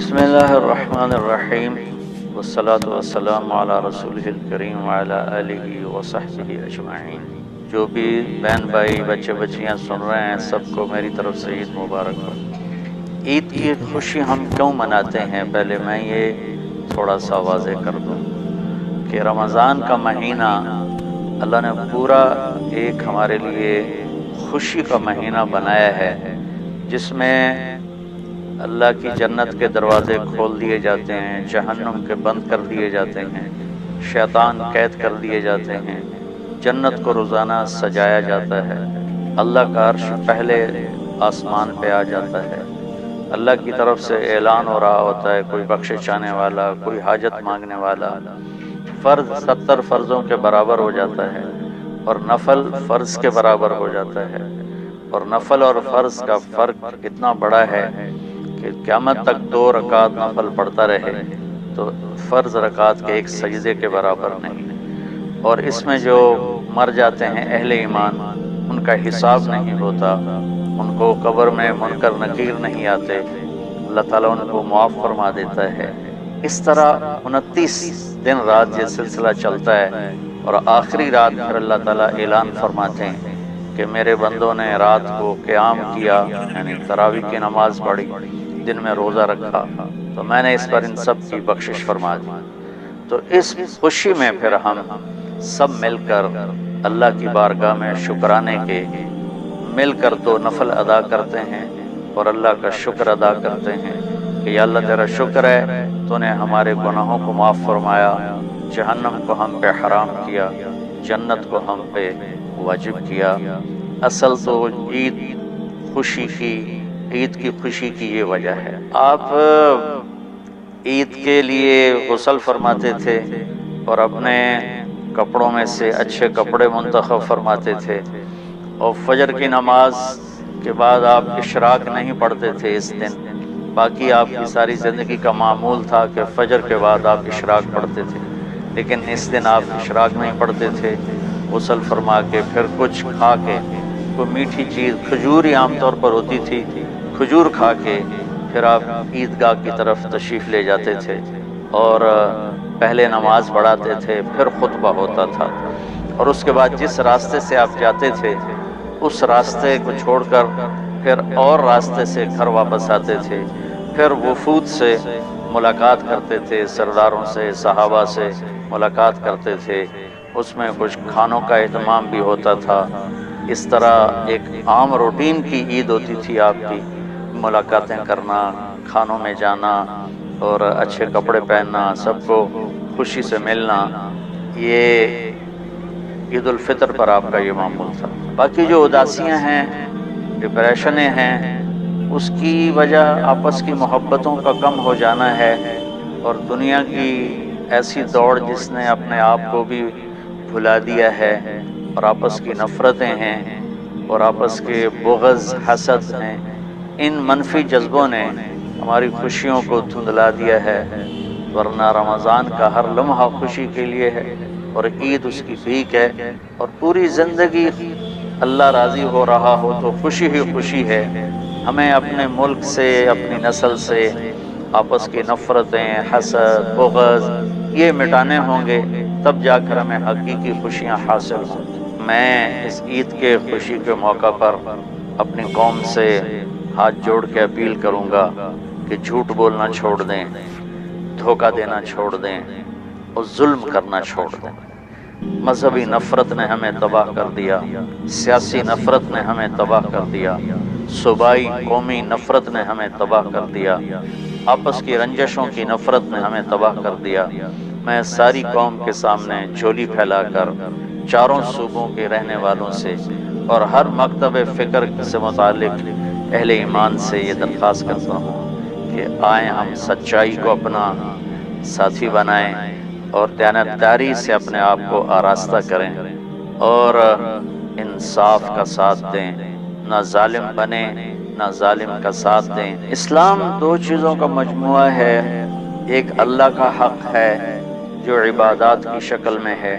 بسم اللہ الرحمن الرحیم والصلاة والسلام علی رسولہ الکریم وعلی آلہ وصحبہ اجمعین۔ جو بھی بہن بھائی بچے بچیاں سن رہے ہیں سب کو میری طرف سے عید مبارک ہو۔ عید کی خوشی ہم کیوں مناتے ہیں، پہلے میں یہ تھوڑا سا واضح کر دوں کہ رمضان کا مہینہ اللہ نے پورا ایک ہمارے لیے خوشی کا مہینہ بنایا ہے، جس میں اللہ کی جنت کے دروازے کھول دیے جاتے ہیں، جہنم کے بند کر دیے جاتے ہیں، شیطان قید کر دیے جاتے ہیں، جنت کو روزانہ سجایا جاتا ہے، اللہ کا عرش پہلے آسمان پہ آ جاتا ہے، اللہ کی طرف سے اعلان ہو رہا ہوتا ہے، کوئی بخشش چاہنے والا، کوئی حاجت مانگنے والا، فرض 70 فرضوں کے برابر ہو جاتا ہے اور نفل فرض کے برابر ہو جاتا ہے، اور نفل اور فرض کا فرق اتنا بڑا ہے کہ قیامت تک 2 رکعت نفل پڑھتا رہے تو فرض رکعت کے ایک سجدے کے برابر نہیں، اور اس میں جو مر جاتے ہیں اہل ایمان ان کا حساب نہیں ہوتا، ان کو قبر میں منکر نکیر نہیں آتے، اللہ تعالیٰ ان کو معاف فرما دیتا ہے۔ اس طرح 29 دن رات یہ سلسلہ چلتا ہے، اور آخری رات پھر اللہ تعالیٰ اعلان فرماتے ہیں کہ میرے بندوں نے رات کو قیام کیا، یعنی تراویح کی نماز پڑھی، دن میں روزہ رکھا، تو میں نے اس پر ان سب کی بخشش فرما دی۔ تو اس خوشی میں پھر ہم سب مل کر اللہ کی بارگاہ میں شکرانے کے مل کر 2 نفل ادا کرتے ہیں اور اللہ کا شکر ادا کرتے ہیں کہ یا اللہ تیرا شکر ہے تو نے ہمارے گناہوں کو معاف فرمایا، جہنم کو ہم پہ حرام کیا، جنت کو ہم پہ واجب کیا۔ اصل تو عید کی خوشی کی یہ وجہ ہے۔ آپ عید کے لیے غسل فرماتے تھے اور اپنے کپڑوں میں سے اچھے کپڑے منتخب فرماتے تھے، اور فجر کی نماز کے بعد آپ اشراق نہیں پڑھتے تھے اس دن، باقی آپ کی ساری زندگی کا معمول تھا کہ فجر کے بعد آپ اشراق پڑھتے تھے، لیکن اس دن آپ اشراق نہیں پڑھتے تھے، غسل فرما کے پھر کچھ کھا کے، کوئی میٹھی چیز، کھجور ہی عام طور پر ہوتی تھی، کھجور کھا کے پھر آپ عیدگاہ کی طرف تشریف لے جاتے تھے، اور پہلے نماز پڑھاتے تھے، پھر خطبہ ہوتا تھا، اور اس کے بعد جس راستے سے آپ جاتے تھے اس راستے کو چھوڑ کر پھر اور راستے سے گھر واپس آتے تھے، پھر وفود سے ملاقات کرتے تھے، سرداروں سے، صحابہ سے ملاقات کرتے تھے، اس میں کچھ کھانوں کا اہتمام بھی ہوتا تھا۔ اس طرح ایک عام روٹین کی عید ہوتی تھی آپ کی، ملاقاتیں کرنا، کھانوں میں جانا اور اچھے کپڑے پہننا، سب کو خوشی سے ملنا، یہ عید الفطر پر آپ کا یہ معمول تھا۔ باقی جو اداسیاں ہیں، ڈپریشنیں ہیں، اس کی وجہ آپس کی محبتوں کا کم ہو جانا ہے، اور دنیا کی ایسی دوڑ جس نے اپنے آپ کو بھی بھلا دیا ہے، اور آپس کی نفرتیں ہیں اور آپس کے بغض، حسد ہیں، ان منفی جذبوں نے ہماری خوشیوں کو دھندلا دیا ہے، ورنہ رمضان کا ہر لمحہ خوشی کے لیے ہے، اور عید اس کی بھیک ہے، اور پوری زندگی اللہ راضی ہو رہا ہو تو خوشی ہی خوشی ہے۔ ہمیں اپنے ملک سے، اپنی نسل سے آپس کی نفرتیں، حسد، بغض یہ مٹانے ہوں گے، تب جا کر ہمیں حقیقی خوشیاں حاصل ہوں۔ میں اس عید کے خوشی کے موقع پر اپنی قوم سے ہاتھ جوڑ کے اپیل کروں گا کہ جھوٹ بولنا چھوڑ دیں، دھوکہ دینا چھوڑ دیں اور ظلم کرنا چھوڑ دیں۔ مذہبی نفرت نے ہمیں تباہ کر دیا، سیاسی نفرت نے ہمیں تباہ کر دیا، صوبائی قومی نفرت نے ہمیں تباہ کر دیا، آپس کی رنجشوں کی نفرت نے ہمیں تباہ کر دیا۔ میں ساری قوم کے سامنے جھولی پھیلا کر چاروں صوبوں کے رہنے والوں سے اور ہر مکتب فکر سے متعلق اہل ایمان سے یہ درخواست کرتا ہوں کہ آئیں ہم سچائی کو اپنا ساتھی بنائیں اور دیانتداری سے اپنے آپ کو آراستہ کریں اور انصاف کا ساتھ دیں، نہ ظالم بنیں نہ ظالم کا ساتھ دیں۔ اسلام 2 چیزوں کا مجموعہ ہے، ایک اللہ کا حق ہے جو عبادات کی شکل میں ہے،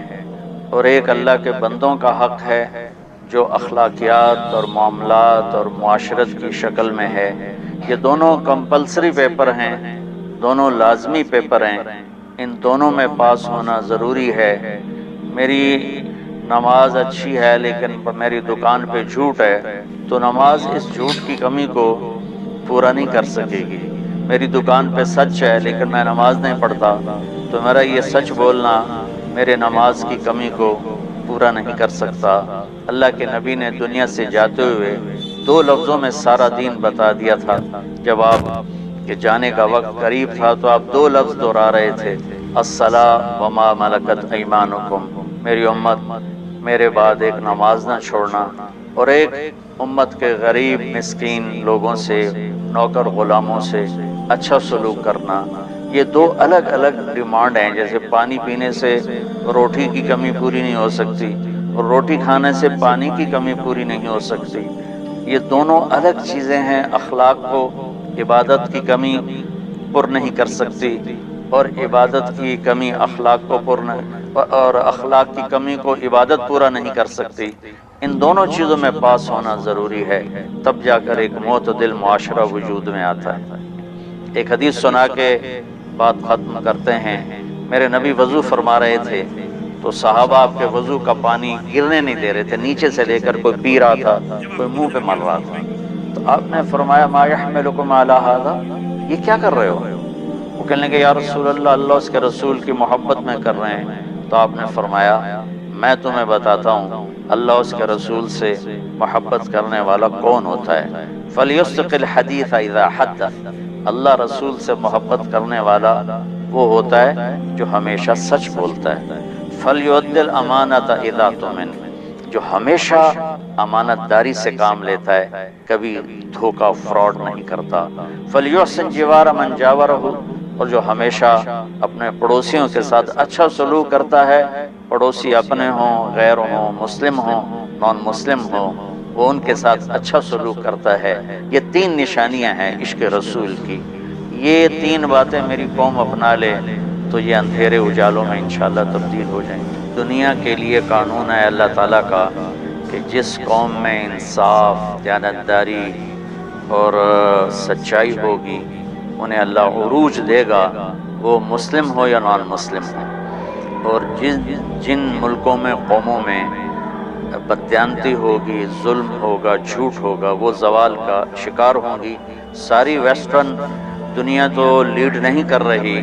اور ایک اللہ کے بندوں کا حق ہے جو اخلاقیات اور معاملات اور معاشرت کی شکل میں ہے۔ یہ دونوں کمپلسری پیپر ہیں، دونوں لازمی پیپر ہیں، ان دونوں میں پاس ہونا ضروری ہے۔ میری نماز اچھی ہے لیکن میری دکان پہ جھوٹ ہے تو نماز اس جھوٹ کی کمی کو پورا نہیں کر سکے گی۔ میری دکان پہ سچ ہے لیکن میں نماز نہیں پڑھتا تو میرا یہ سچ بولنا میرے نماز کی کمی کو پورا نہیں کر سکتا۔ اللہ کے نبی نے دنیا سے جاتے ہوئے 2 لفظوں میں سارا دین بتا دیا تھا۔ جب آپ کے جانے کا وقت قریب تھا تو آپ 2 لفظ دہرا رہے تھے، الصلاۃ وما ملکت ایمانکم، میری امت میرے بعد ایک نماز نہ چھوڑنا، اور ایک امت کے غریب مسکین لوگوں سے، نوکر غلاموں سے اچھا سلوک کرنا۔ یہ 2 الگ الگ ڈیمانڈ ہیں، جیسے پانی پینے سے روٹی کی کمی پوری نہیں ہو سکتی اور روٹی کھانے سے پانی کی کمی پوری نہیں ہو سکتی۔ یہ دونوں الگ چیزیں ہیں، اخلاق کو عبادت کی کمی پر نہیں کر سکتی اور عبادت کی کمی اخلاق کو اور اخلاق کی کمی کو عبادت پورا نہیں کر سکتی۔ ان دونوں چیزوں میں پاس ہونا ضروری ہے، تب جا کر ایک معتدل معاشرہ وجود میں آتا ہے۔ ایک حدیث سنا کے بات ختم کرتے ہیں۔ میرے نبی وضو فرما رہے تھے تو صحابہ آپ کے وضو کا پانی گرنے نہیں دے رہے تھے، نیچے سے لے کر کوئی پی رہا تھا، کوئی منہ پہ مل رہا تھا۔ تو آپ نے فرمایا ما یحملکم علی ھذا، یہ کیا کر رہے ہو؟ وہ کہنے لگے یا رسول اللہ، اللہ اس کے رسول کی محبت میں کر رہے ہیں۔ تو آپ نے فرمایا میں تمہیں بتاتا ہوں اللہ اس کے رسول سے محبت کرنے والا کون ہوتا ہے۔ فلیصدق الحدیث اذا حدث، اللہ رسول سے محبت کرنے والا وہ ہوتا ہے جو ہمیشہ سچ بولتا ہے۔ فلیؤدی الامانۃ اذا اؤتمن، جو ہمیشہ امانت داری سے کام لیتا ہے، کبھی دھوکہ فراڈ نہیں کرتا۔ فلیحسن جوار من جاورہ، اور جو ہمیشہ اپنے پڑوسیوں کے ساتھ اچھا سلوک کرتا ہے، پڑوسی اپنے ہوں، غیر ہوں، مسلم ہوں، نان مسلم ہوں، وہ ان کے ساتھ اچھا سلوک کرتا ہے۔ یہ 3 نشانیاں ہیں عشق رسول کی۔ یہ 3 باتیں میری قوم اپنا لے تو یہ اندھیرے اجالوں میں انشاءاللہ تبدیل ہو جائیں گے۔ دنیا کے لیے قانون ہے اللہ تعالیٰ کا کہ جس قوم میں انصاف، دیانتداری اور سچائی ہوگی انہیں اللہ عروج دے گا، وہ مسلم ہو یا نان مسلم ہو۔ اور جن ملکوں میں، قوموں میں بددیانتی ہوگی، ظلم ہوگا، جھوٹ ہوگا، وہ زوال کا شکار ہوں گی۔ ساری ویسٹرن دنیا تو لیڈ نہیں کر رہی،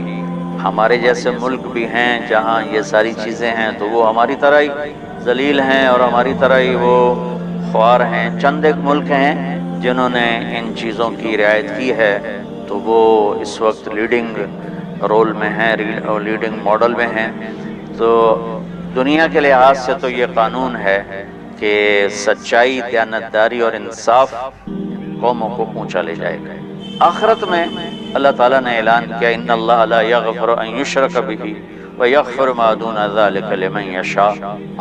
ہمارے جیسے ملک بھی ہیں جہاں یہ ساری چیزیں ہیں تو وہ ہماری طرح ہی ذلیل ہیں اور ہماری طرح ہی وہ خوار ہیں۔ چند ایک ملک ہیں جنہوں نے ان چیزوں کی رعایت کی ہے تو وہ اس وقت لیڈنگ رول میں ہیں اور لیڈنگ ماڈل میں ہیں۔ تو دنیا کے لحاظ سے تو یہ قانون ہے کہ سچائی، دیانتداری اور انصاف قوموں کو اونچا لے جائے گا۔ آخرت میں اللہ تعالیٰ نے اعلان کیا ان اللہ لا یغفر ان یشرک بہ ویغفر ما دون ذلک لمن یشاء۔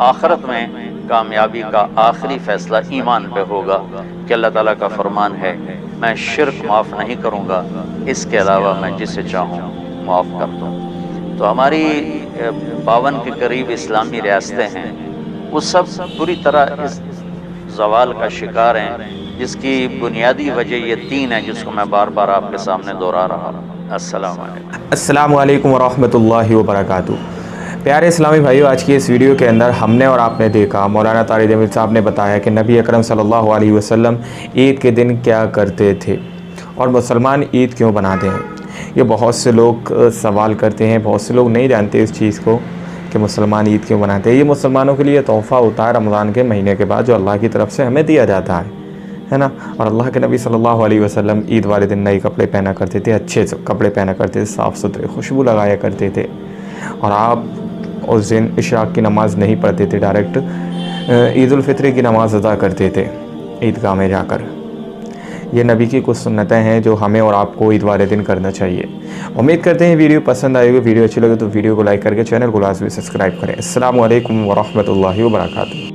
آخرت میں کامیابی کا آخری فیصلہ ایمان پہ ہوگا کہ اللہ تعالیٰ کا فرمان ہے میں شرک معاف نہیں کروں گا، اس کے علاوہ میں جسے چاہوں معاف کر دوں۔ تو ہماری 52 کے قریب اسلامی ریاستیں ہیں، وہ سب پوری طرح اس زوال کا شکار ہیں، جس کی بنیادی وجہ یہ 3 ہیں جس کو میں بار بار آپ کے سامنے دہرا رہا ہوں۔ السلام علیکم۔ السلام علیکم ورحمۃ اللہ وبرکاتہ۔ پیارے اسلامی بھائیو، آج کی اس ویڈیو کے اندر ہم نے اور آپ نے دیکھا، مولانا طارق جمیل صاحب نے بتایا کہ نبی اکرم صلی اللہ علیہ وسلم عید کے دن کیا کرتے تھے اور مسلمان عید کیوں مناتے ہیں۔ یہ بہت سے لوگ سوال کرتے ہیں، بہت سے لوگ نہیں جانتے اس چیز کو کہ مسلمان عید کیوں مناتے ہیں۔ یہ مسلمانوں کے لیے تحفہ ہوتا ہے رمضان کے مہینے کے بعد جو اللہ کی طرف سے ہمیں دیا جاتا ہے نا۔ اور اللہ کے نبی صلی اللہ علیہ وسلم عید والے دن نئے کپڑے پہنا کرتے تھے، اچھے کپڑے پہنا کرتے تھے، صاف ستھرے، خوشبو لگایا کرتے تھے، اور آپ اس دن اشراق کی نماز نہیں پڑھتے تھے، ڈائریکٹ عید الفطر کی نماز ادا کرتے تھے عیدگاہ میں جا کر۔ یہ نبی کی کچھ سنتیں ہیں جو ہمیں اور آپ کو عید والے دن کرنا چاہیے۔ امید کرتے ہیں ویڈیو پسند آئے گی، ویڈیو اچھی لگے تو ویڈیو کو لائک کر کے چینل کو لازمی سبسکرائب کریں۔ السلام علیکم ورحمۃ اللہ وبرکاتہ۔